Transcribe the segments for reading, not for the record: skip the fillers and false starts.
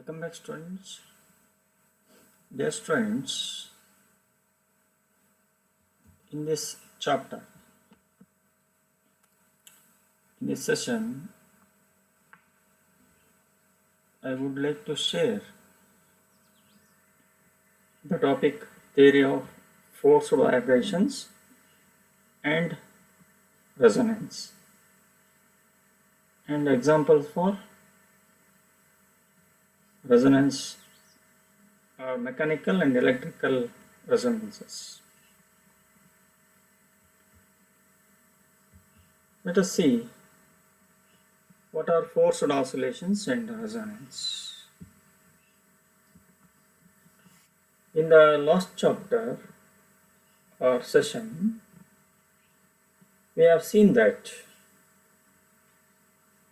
Welcome back, students. Dear students, in this chapter, in this session, I would like to share the topic theory of forced vibrations and resonance, and examples for resonance are mechanical and electrical resonances. Let us see what are forced oscillations and resonance. In the last chapter or session, we have seen that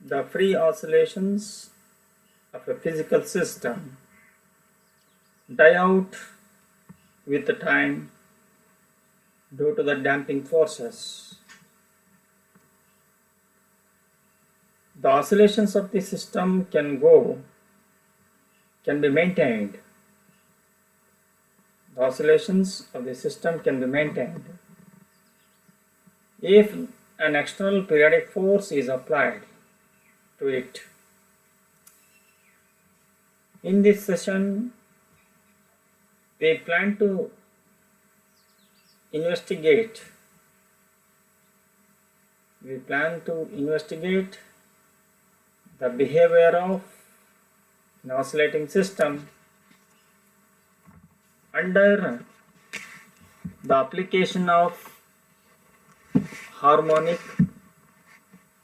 the free oscillations of a physical system die out with the time due to the damping forces. The oscillations of the system can be maintained. The oscillations of the system can be maintained if an external periodic force is applied to it. In this session, we plan to investigate the behavior of an oscillating system under the application of harmonic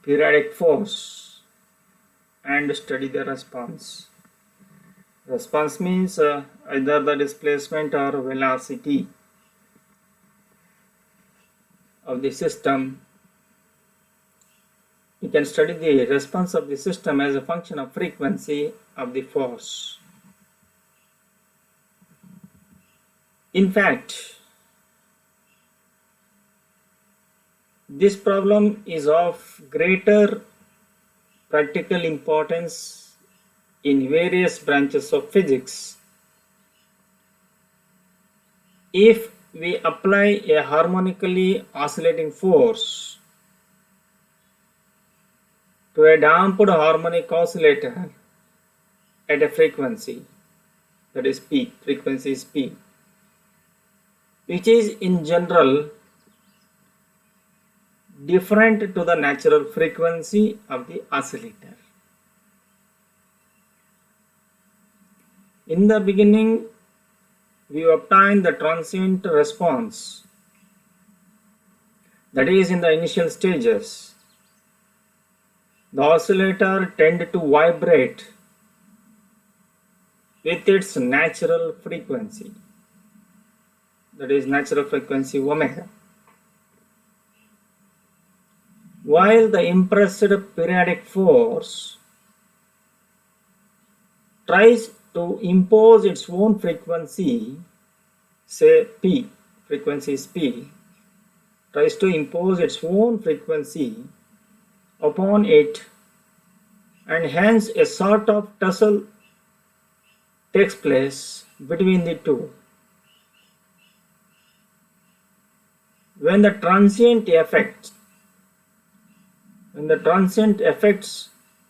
periodic force and study the response. Response means either the displacement or velocity of the system. You can study the response of the system as a function of frequency of the force. In fact, this problem is of greater practical importance in various branches of physics. If we apply a harmonically oscillating force to a damped harmonic oscillator at a frequency, that is P, frequency is P, which is in general different to the natural frequency of the oscillator. In the beginning, we obtain the transient response, that is in the initial stages. The oscillator tends to vibrate with its natural frequency, that is natural frequency omega, while the impressed periodic force tries to impose its own frequency, say P, frequency is P, tries to impose its own frequency upon it, and hence a sort of tussle takes place between the two. When the transient effects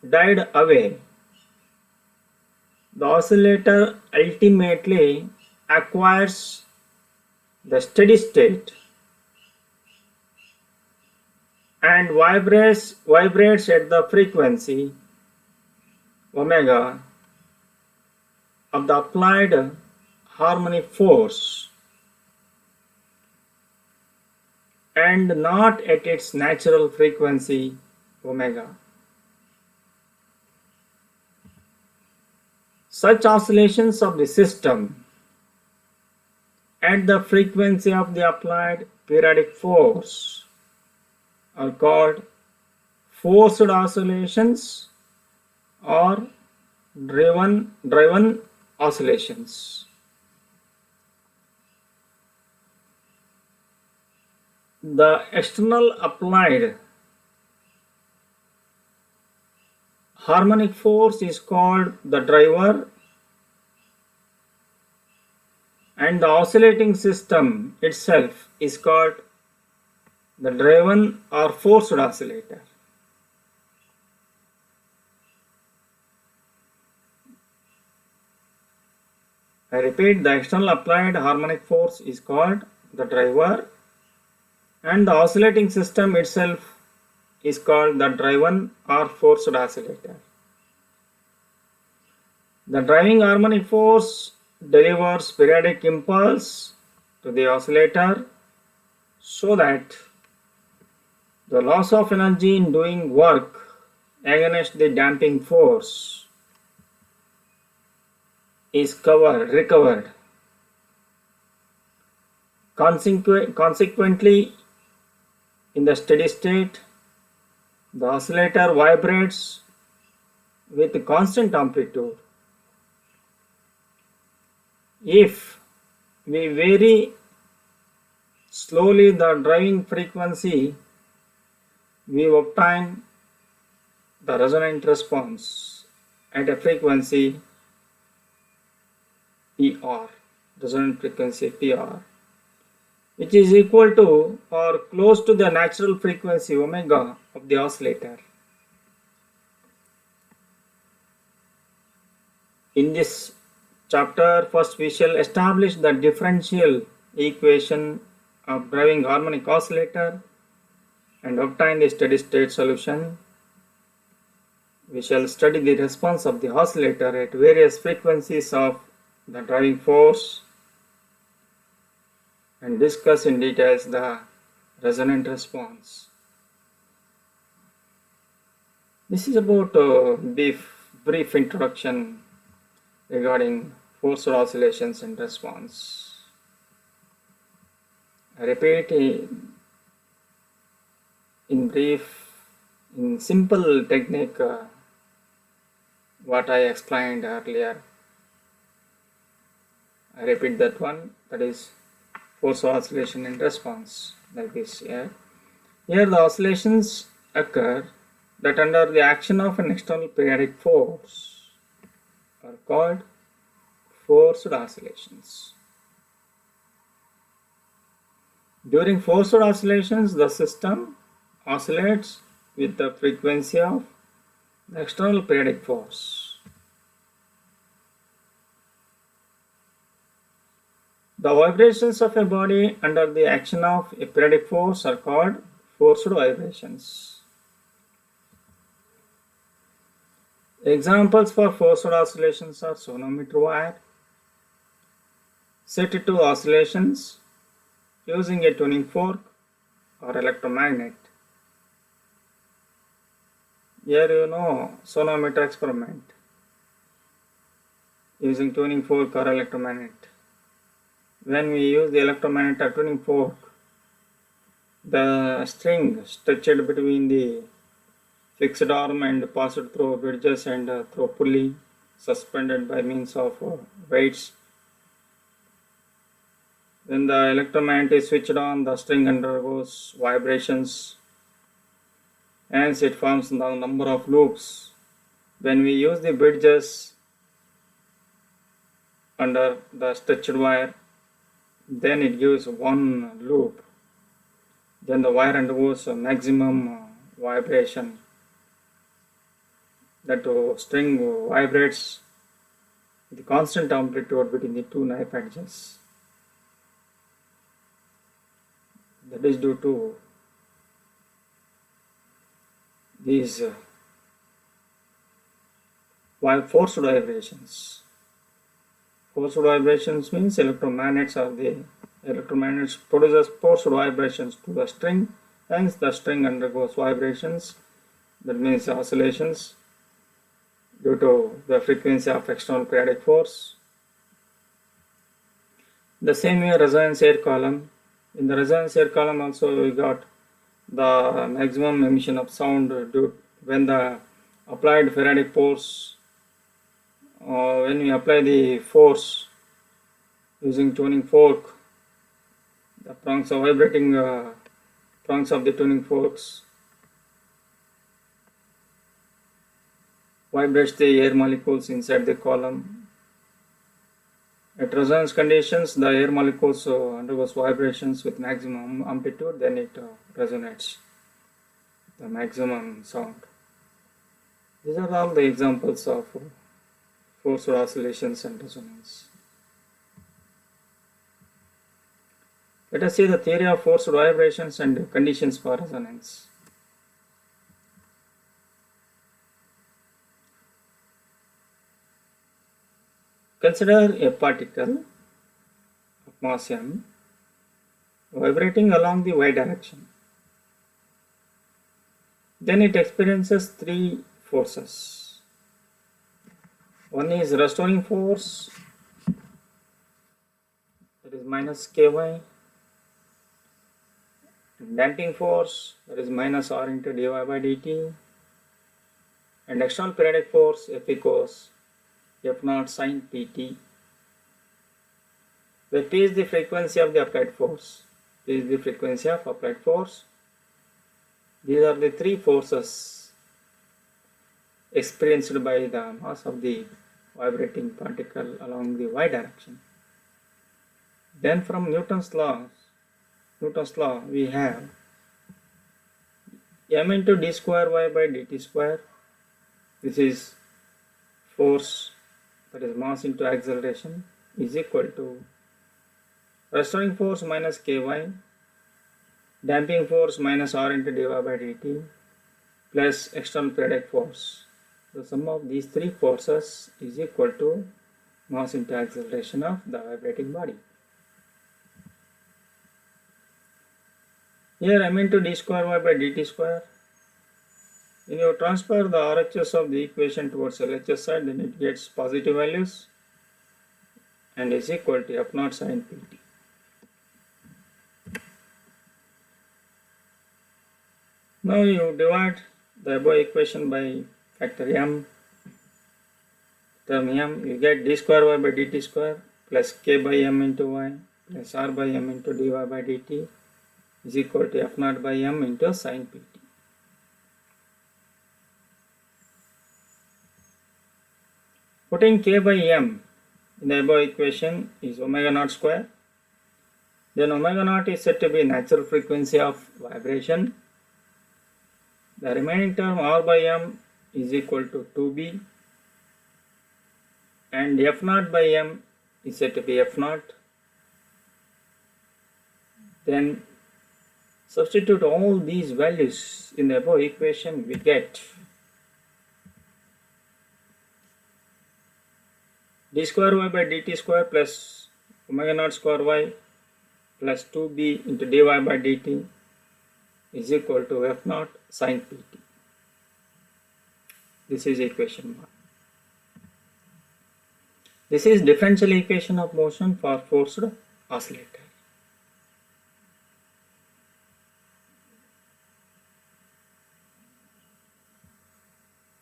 died away, the oscillator ultimately acquires the steady state and vibrates at the frequency omega of the applied harmonic force and not at its natural frequency omega. Such oscillations of the system at the frequency of the applied periodic force are called forced oscillations or driven oscillations. The external applied harmonic force is called the driver and the oscillating system itself is called the driven or forced oscillator. I repeat, the external applied harmonic force is called the driver, and the oscillating system itself is called the driven or forced oscillator. The driving harmonic force delivers periodic impulse to the oscillator so that the loss of energy in doing work against the damping force is recovered. Consequently, in the steady state, the oscillator vibrates with constant amplitude. If we vary slowly the driving frequency, we obtain the resonant response at a frequency PR, resonant frequency PR, which is equal to or close to the natural frequency omega of the oscillator. In this chapter, first we shall establish the differential equation of driving harmonic oscillator and obtain the steady state solution. We shall study the response of the oscillator at various frequencies of the driving force and discuss in details the resonant response. This is about a brief introduction regarding forced oscillations and response. I repeat, in brief, in simple technique, what I explained earlier. I repeat that one, that is force oscillation and response, like this here. Here the oscillations occur that under the action of an external periodic force are called forced oscillations. During forced oscillations, the system oscillates with the frequency of the external periodic force. The vibrations of a body under the action of a periodic force are called forced vibrations. Examples for forced oscillations are sonometer wire set to oscillations using a tuning fork or electromagnet. Here you know sonometer experiment using tuning fork or electromagnet. When we use the electromagnet or tuning fork, the string stretched between the fixed arm and passed through bridges and through pulley suspended by means of weights. When the electromagnet is switched on, the string undergoes vibrations, hence it forms the number of loops. When we use the bridges under the stretched wire, then it gives one loop. Then the wire undergoes a maximum vibration. That string vibrates with constant amplitude between the two knife edges. That is due to these forced vibrations. Forced vibrations means electromagnets produces forced vibrations to the string, hence the string undergoes vibrations, that means oscillations due to the frequency of external periodic force. The same way resonance air column. In the resonance air column also we got the maximum emission of sound due when the applied Faraday force, when we apply the force using tuning fork, the prongs of vibrating prongs of the tuning forks vibrates the air molecules inside the column. At resonance conditions, the air molecules undergoes vibrations with maximum amplitude, then it resonates the maximum sound. These are all the examples of forced oscillations and resonance. Let us see the theory of forced vibrations and conditions for resonance. Consider a particle of mass m vibrating along the y direction. Then it experiences three forces. One is restoring force, that is minus ky, and damping force, that is minus r into dy by dt, and external periodic force F equals F0 sine pt. Where P is the frequency of the applied force. P is the frequency of applied force. These are the three forces experienced by the mass of the vibrating particle along the y direction. Then from Newton's law we have m into d square y by dt square. This is force, that is mass into acceleration, is equal to restoring force minus ky, damping force minus r into dy by dt, plus external periodic force. The sum of these three forces is equal to mass into acceleration of the vibrating body. Here m into d square y by dt square. When you transfer the RHS of the equation towards LHS side, then it gets positive values and is equal to F0 sine pt. Now you divide the above equation by factor m, term m, you get d square y by dt square plus k by m into y plus r by m into dy by dt is equal to F0 by m into sine pt. Putting k by m in the above equation is omega naught square. Then omega naught is said to be natural frequency of vibration. The remaining term r by m is equal to 2b, and f0 by m is said to be f0. Then substitute all these values in the above equation, we get d square y by dt square plus omega naught square y plus 2b into dy by dt is equal to f0 sine pt. This is equation 1. This is differential equation of motion for forced oscillator.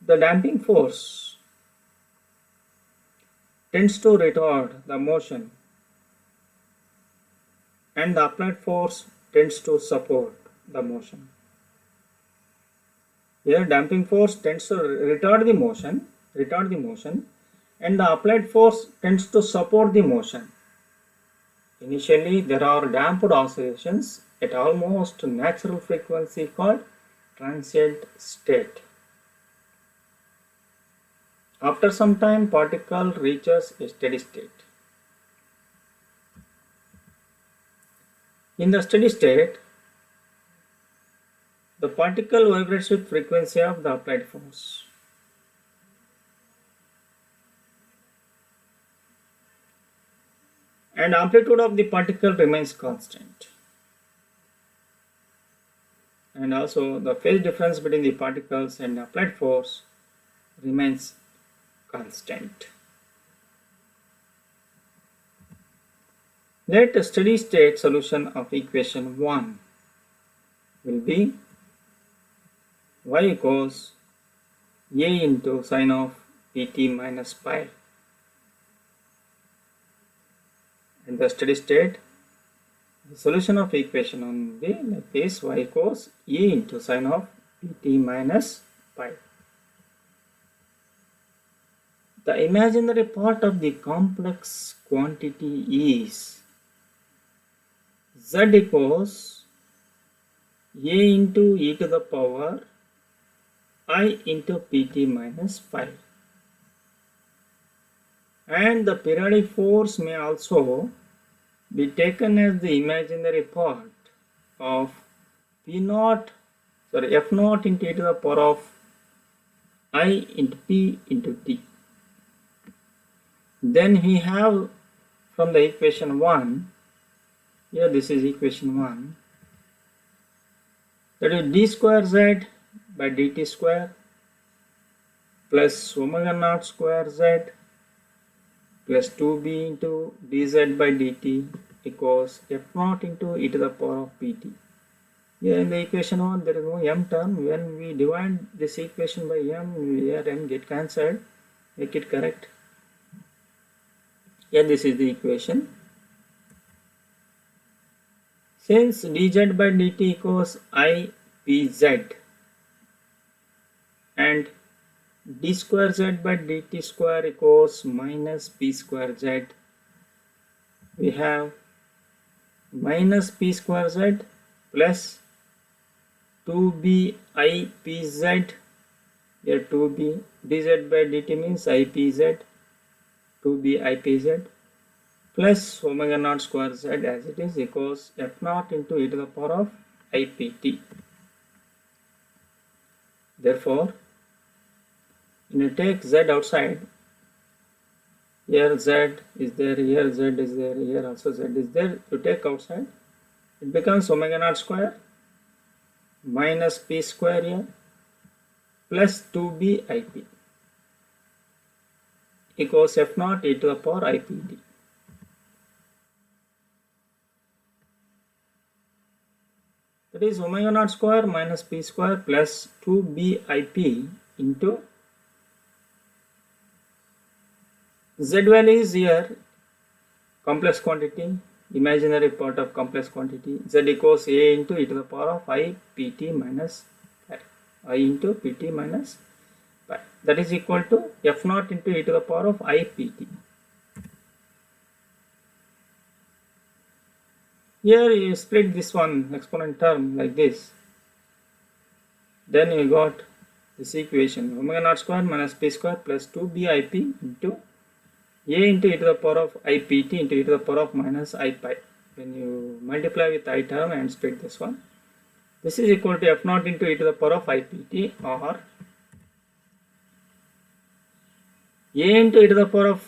The damping force tends to retard the motion and the applied force tends to support the motion. Here damping force tends to retard the motion and the applied force tends to support the motion. Initially there are damped oscillations at almost natural frequency called transient state. After some time, particle reaches a steady state. In the steady state, the particle vibrates with frequency of the applied force. And amplitude of the particle remains constant. And also the phase difference between the particles and the applied force remains constant. Let a steady state solution of equation 1 will be y equals a into sine of pt minus pi. In the steady state, the solution of equation 1 will be like this: y equals a into sine of pt minus pi. The imaginary part of the complex quantity is z equals a into e to the power I into pt minus 5. And the periodic force may also be taken as the imaginary part of f naught into e to the power of I into p into t. Then we have from the equation 1, here this is equation 1, that is d square z by dt square plus omega naught square z plus 2b into dz by dt equals f naught into e to the power of pt. Here in the equation 1 there is no m term. When we divide this equation by m, here m get cancelled, make it correct. Here this is the equation. Since dz by dt equals I pz and d square z by dt square equals minus p square z, we have minus p square z plus 2b I pz, here 2b, dz by dt means I pz, 2b I pz plus omega naught square z as it is equals f naught into e to the power of I pt. Therefore, when you take z outside, here z is there, here z is there, here also z is there, you take outside, it becomes omega naught square minus p square here plus 2b ip equals f naught e to the power ipt. That is omega naught square minus p square plus 2b ip into z value is here complex quantity, imaginary part of complex quantity, z equals a into e to the power of I pt minus pi, I into pt minus pi, that is equal to f naught into e to the power of I pt. Here you split this one exponent term like this, then you got this equation omega naught square minus p square plus 2b ip into a into e to the power of I pt into e to the power of minus I pi. When you multiply with I term and split this one, this is equal to f naught into e to the power of I pt, or a into e to the power of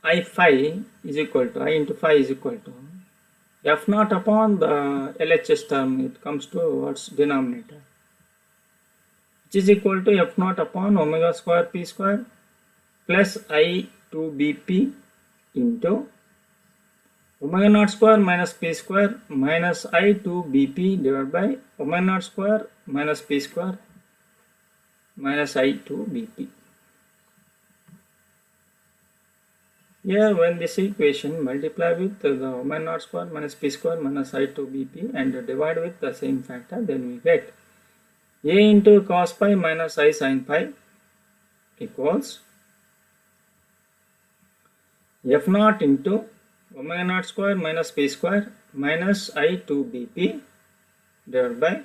I phi is equal to, I into phi is equal to f naught upon the LHS term, it comes to what's denominator, which is equal to f naught upon omega square p square plus I 2bp into omega naught square minus p square minus I 2bp divided by omega naught square minus p square minus I 2bp. Here when this equation multiply with the omega naught square minus p square minus I 2bp and divide with the same factor, then we get a into cos pi minus I sin pi equals f naught into omega naught square minus p square minus I 2bp divided by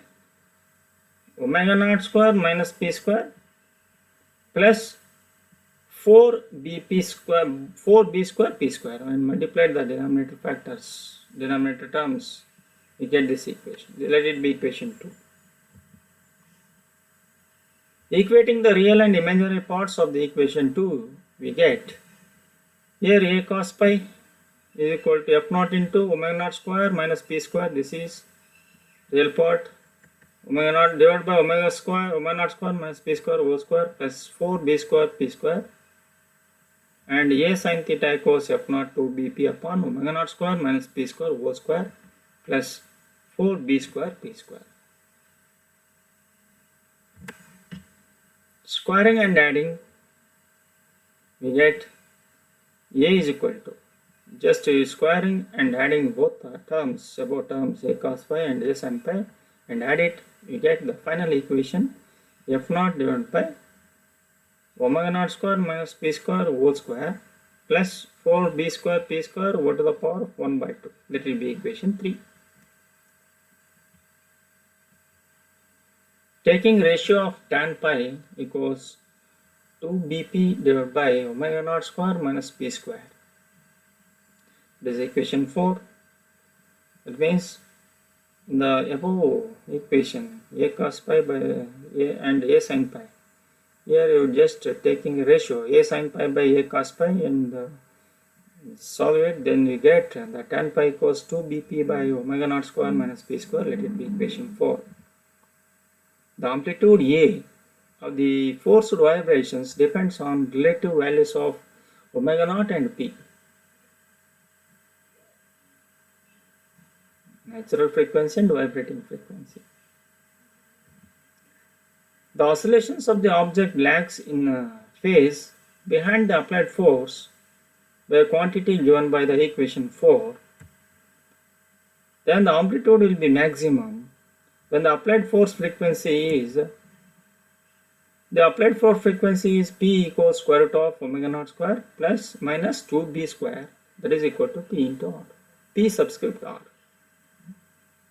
omega naught square minus p square plus 4b square p square. When multiplied the denominator factors, denominator terms, we get this equation. Let it be equation 2. Equating the real and imaginary parts of the equation 2, we get here a cos pi is equal to f naught into omega naught square minus p square. This is real part. Omega naught divided by omega naught square minus p square whole square plus 4b square p square, and a sin theta equals f naught 2bp upon omega naught square minus p square whole square plus 4b square p square. Squaring and adding, we get a is equal to, just squaring and adding both terms, above terms a cos phi and a sin pi, and add it, we get the final equation f naught divided by omega naught square minus p square whole square plus 4b square p square over to the power of 1 by 2. That will be equation 3. Taking ratio of tan pi equals 2bp divided by omega naught square minus p square. This is equation 4. That means in the above equation a cos pi by a and a sin pi. Here you just taking ratio a sin pi by a cos pi and solve it, then we get the tan pi equals 2bp by omega naught square minus p square. Let it be equation 4. The amplitude A of the forced vibrations depends on relative values of omega naught and p. Natural frequency and vibrating frequency. The oscillations of the object lags in phase behind the applied force by a quantity given by the equation 4. Then the amplitude will be maximum when the applied force frequency is P equals square root of omega naught square plus minus 2b square, that is equal to P into R, P subscript R.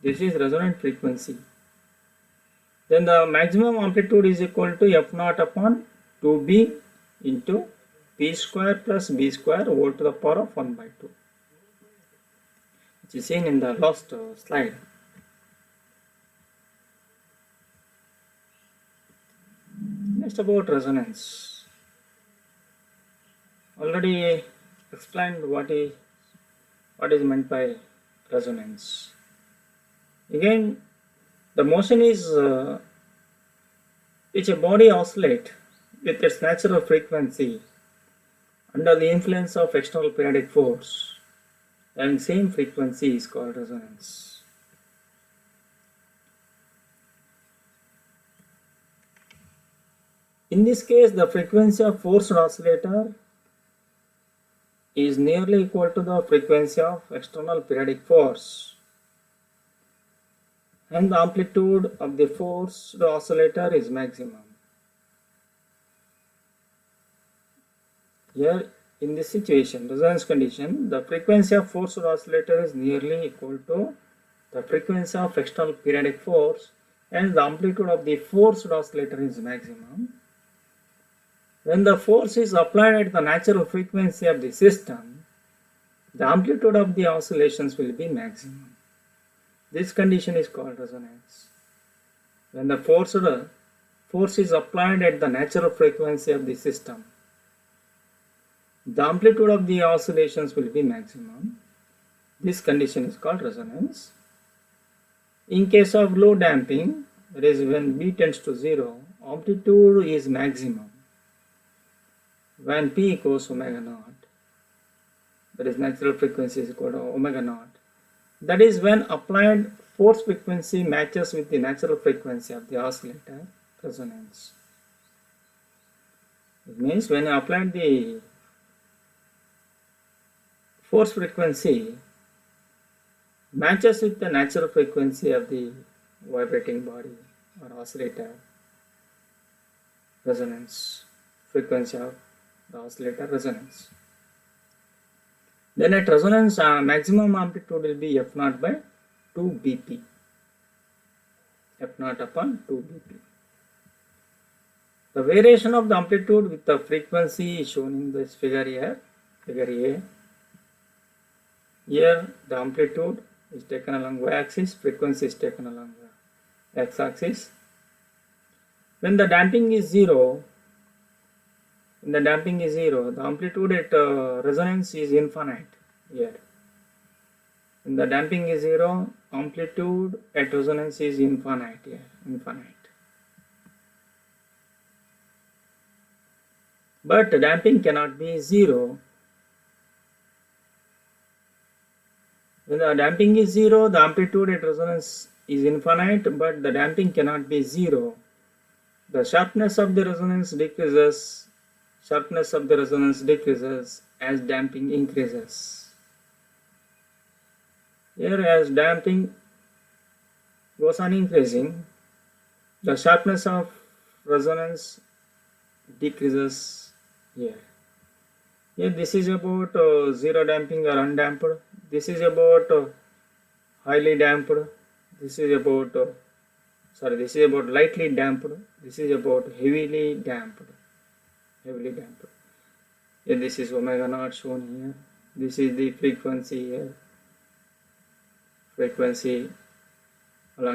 This is resonant frequency. Then the maximum amplitude is equal to f naught upon 2b into p square plus b square whole to the power of 1 by 2, which is seen in the last slide. Next, about resonance. Already explained what is meant by resonance. Again, the motion is which a body oscillates with its natural frequency under the influence of external periodic force and same frequency is called resonance. In this case, the frequency of forced oscillator is nearly equal to the frequency of external periodic force, and the amplitude of the forced oscillator is maximum. Here, in this situation, resonance condition, the frequency of forced oscillator is nearly equal to the frequency of external periodic force, and the amplitude of the forced oscillator is maximum. When the force is applied at the natural frequency of the system, the amplitude of the oscillations will be maximum. This condition is called resonance. When the force is applied at the natural frequency of the system, the amplitude of the oscillations will be maximum. This condition is called resonance. In case of low damping, that is when B tends to 0, amplitude is maximum when P equals omega naught, that is natural frequency is equal to omega naught. That is when applied force frequency matches with the natural frequency of the oscillator, resonance. It means when I applied the force frequency matches with the natural frequency of the vibrating body or oscillator, resonance, frequency of the oscillator resonance. Then at resonance, maximum amplitude will be f naught by 2 bp, f naught upon 2 bp. The variation of the amplitude with the frequency is shown in this figure here, figure A. Here the amplitude is taken along y-axis, frequency is taken along the x-axis. When the damping is 0, the amplitude at resonance is infinite here. When the damping is 0, amplitude at resonance is infinite here, infinite. But damping cannot be 0. When the damping is 0, the amplitude at resonance is infinite, but the damping cannot be 0. The sharpness of the resonance decreases as damping increases. Here, as damping goes on increasing, the sharpness of resonance decreases here. Here this is about zero damping or undamped. This is about highly damped. This is about this is about lightly damped. This is about heavily damped. Here this is omega naught shown here. This is the frequency here. Frequency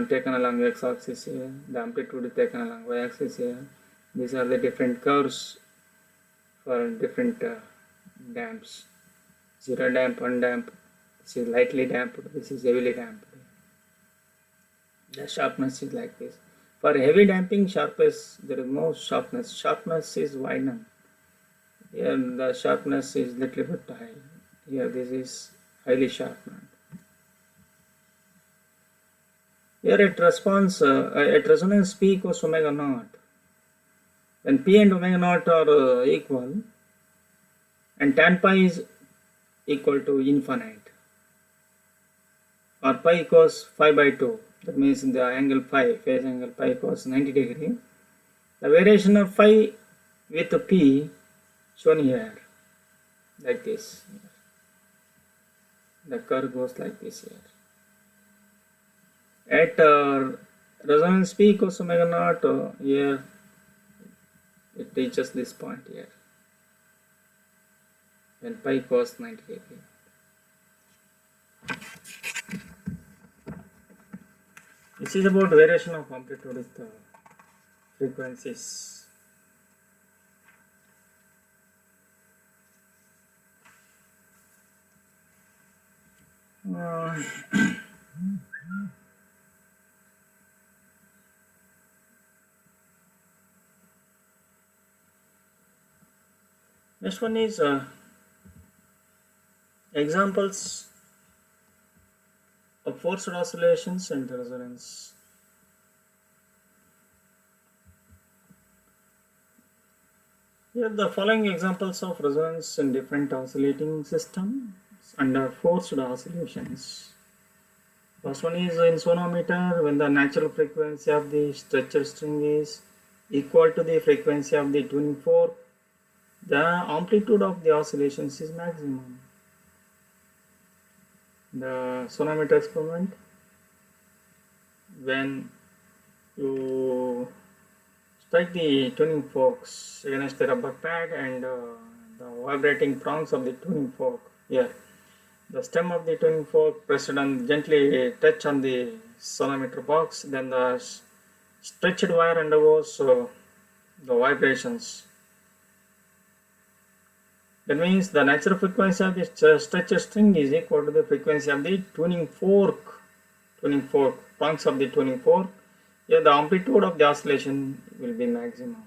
taken along x-axis here. The amplitude is taken along y-axis here. These are the different curves for different damps. Zero damp, undamped. This is lightly damped. This is heavily damped. The sharpness is like this. For heavy damping, sharpness, there is no sharpness. Sharpness is widened. Here the sharpness is little bit high. Here this is highly sharpened. Here at resonance P equals omega naught. When P and omega naught are equal, and tan pi is equal to infinite, or pi equals 5 by 2. That means the angle phi, phase angle pi equals 90 degree. The variation of phi with P shown here, like this. The curve goes like this here. At resonance P equals omega naught, here it reaches this point here. When pi equals 90 degree. This is about variation of amplitude with the frequencies. Next one is examples of forced oscillations and resonance. Here the following examples of resonance in different oscillating systems under forced oscillations. First one is in sonometer, when the natural frequency of the stretcher string is equal to the frequency of the tuning fork, the amplitude of the oscillations is maximum. The sonometer experiment, when you strike the tuning forks against the rubber pad and the vibrating prongs of the tuning fork, here the stem of the tuning fork pressed and gently touch on the sonometer box, then the stretched wire undergoes the vibrations. That means the natural frequency of the stretcher string is equal to the frequency of the tuning fork, prongs of the tuning fork. Here the amplitude of the oscillation will be maximum.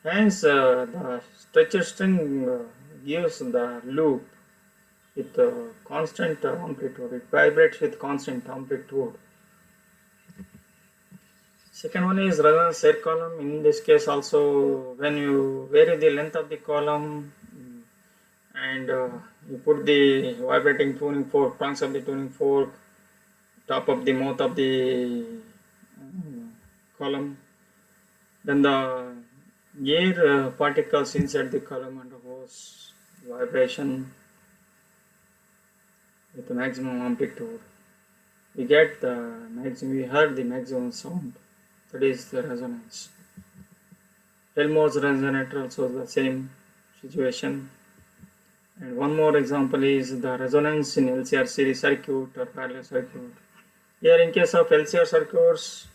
Hence the stretcher string gives the loop with constant amplitude. It vibrates with constant amplitude. Second one is resonance air column. In this case also, when you vary the length of the column and you put the vibrating tuning fork, prongs of the tuning fork, top of the mouth of the column, then the air particles inside the column undergoes vibration with the maximum amplitude. We get the maximum, we heard the maximum sound. That is the resonance. Helmholtz resonator also the same situation. And one more example is the resonance in LCR series circuit or parallel circuit. Here in case of LCR circuits,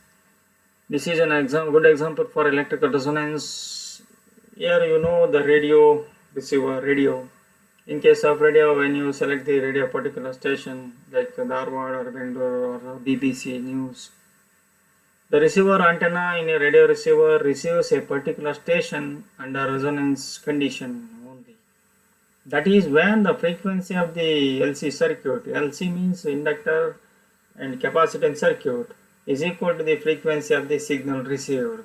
this is an good example for electrical resonance. Here you know the radio, receiver, radio. In case of radio, when you select the radio particular station like Dharwad or Bangalore or BBC News, the receiver antenna in a radio receiver receives a particular station under resonance condition only. That is when the frequency of the LC circuit, LC means inductor and capacitance circuit, is equal to the frequency of the signal received.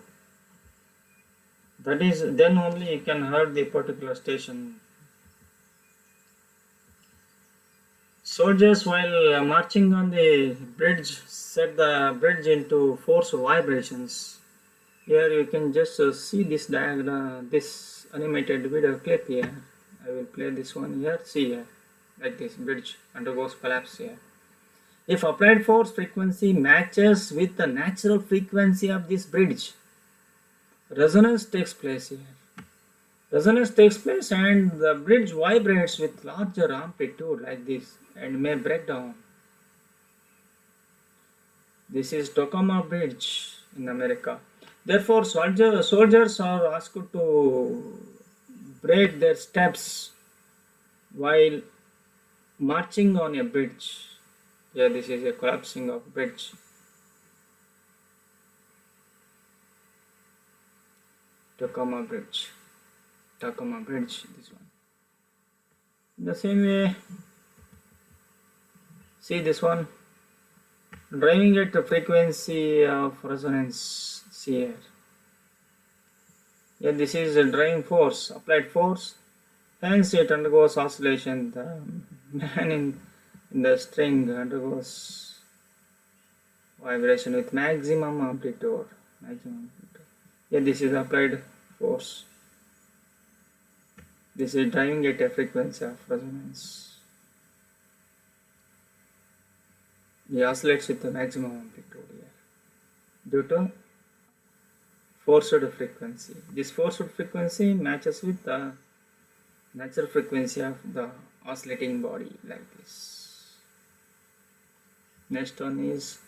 That is, then only you can hear the particular station. Soldiers while marching on the bridge set the bridge into forced vibrations. Here you can just see this diagram, this animated video clip here. I will play this one here. See here, like this bridge undergoes collapse here. If applied force frequency matches with the natural frequency of this bridge, resonance takes place here. Resonance takes place and the bridge vibrates with larger amplitude like this and may break down. This is Tacoma Bridge in America. Therefore, soldiers are asked to break their steps while marching on a bridge. Yeah, this is a collapsing of bridge. Tacoma Bridge, this one. In the same way, see this one, driving at the frequency of resonance. See here. Yeah, this is a driving force, applied force. Hence, it undergoes oscillation. The man in the string undergoes vibration with maximum amplitude. Yeah, this is applied force. This is driving at a frequency of resonance. It oscillates with the maximum amplitude here due to forced frequency. This forced frequency matches with the natural frequency of the oscillating body like this. Next one is,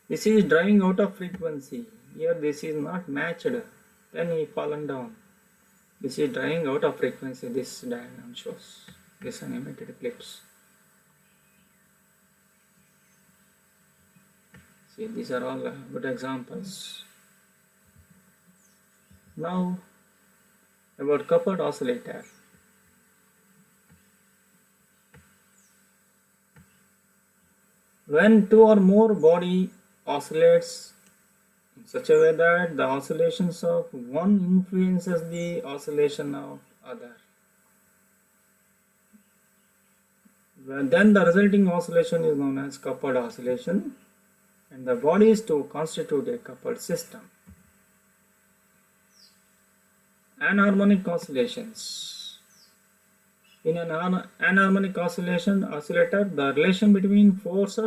this is driving out of frequency. Here this is not matched, then he fallen down. This is driving out of frequency. This diagram shows this animated clips. See, these are all good examples. Now about coupled oscillator. When two or more body oscillates in such a way that the oscillations of one influences the oscillation of other, then the resulting oscillation is known as coupled oscillation, and the bodies to constitute a coupled system. Anharmonic oscillations. In an anharmonic oscillator, the relation between force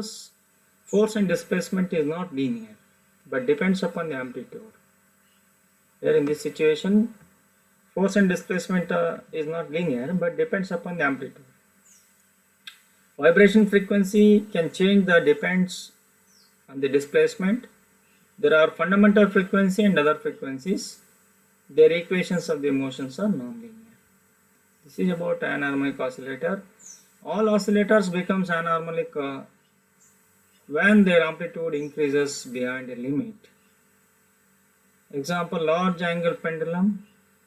and displacement is not linear, but depends upon the amplitude. Here in this situation, force and displacement is not linear, but depends upon the amplitude. Vibration frequency can change that depends on the displacement. There are fundamental frequency and other frequencies. Their equations of the motions are non-linear. This is about anharmonic oscillator. All oscillators becomes anharmonic when their amplitude increases beyond a limit. Example, large angle pendulum,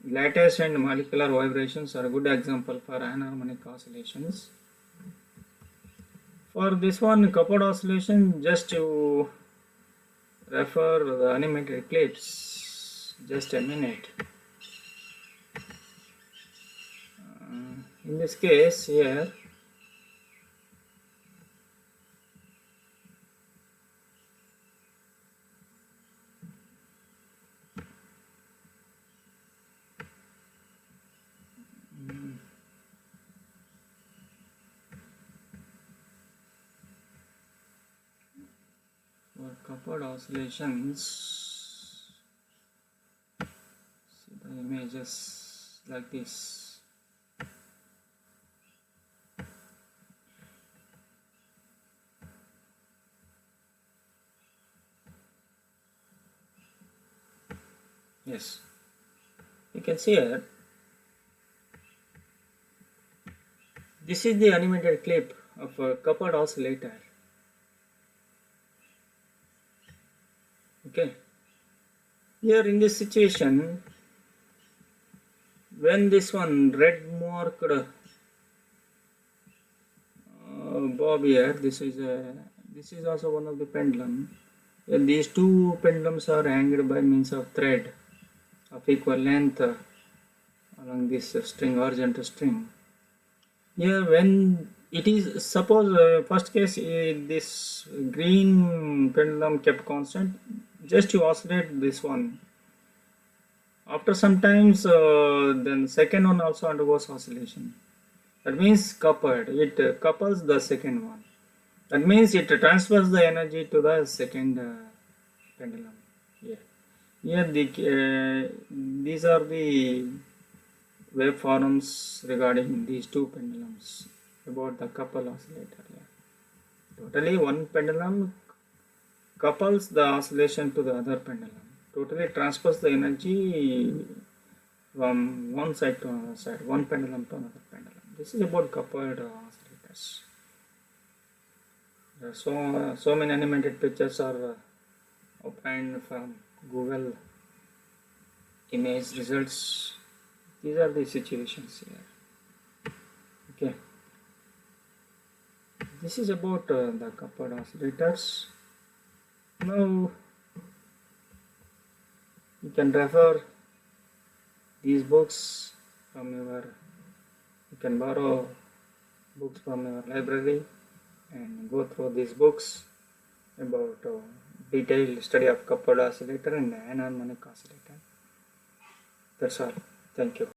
lattice and molecular vibrations are a good example for anharmonic oscillations. For this one, coupled oscillation, just to refer the animated clips. Just a minute. In this case here, for coupled oscillations, see the images like this. Yes, you can see here. This is the animated clip of a coupled oscillator. Okay. Here in this situation, when this one red marked bob here, this is also one of the pendulum. These two pendulums are hanged by means of thread of equal length along this string, horizontal string. Here when it is, suppose first case this green pendulum kept constant, just you oscillate this one After sometimes then second one also undergoes oscillation. That means coupled. It couples the second one. That means it transfers the energy to the second pendulum. Here, these are the waveforms regarding these two pendulums about the couple oscillator. Yeah. Totally, one pendulum couples the oscillation to the other pendulum. Totally transfers the energy from one side to another side, one pendulum to another pendulum. This is about coupled oscillators. There are so many animated pictures are obtained from Google image results. These are the situations here. Okay. This is about the coupled oscillators. Now you can refer these books from you can borrow books from your library and go through these books about detailed study of coupled oscillator and anharmonic oscillator. That's all. Thank you.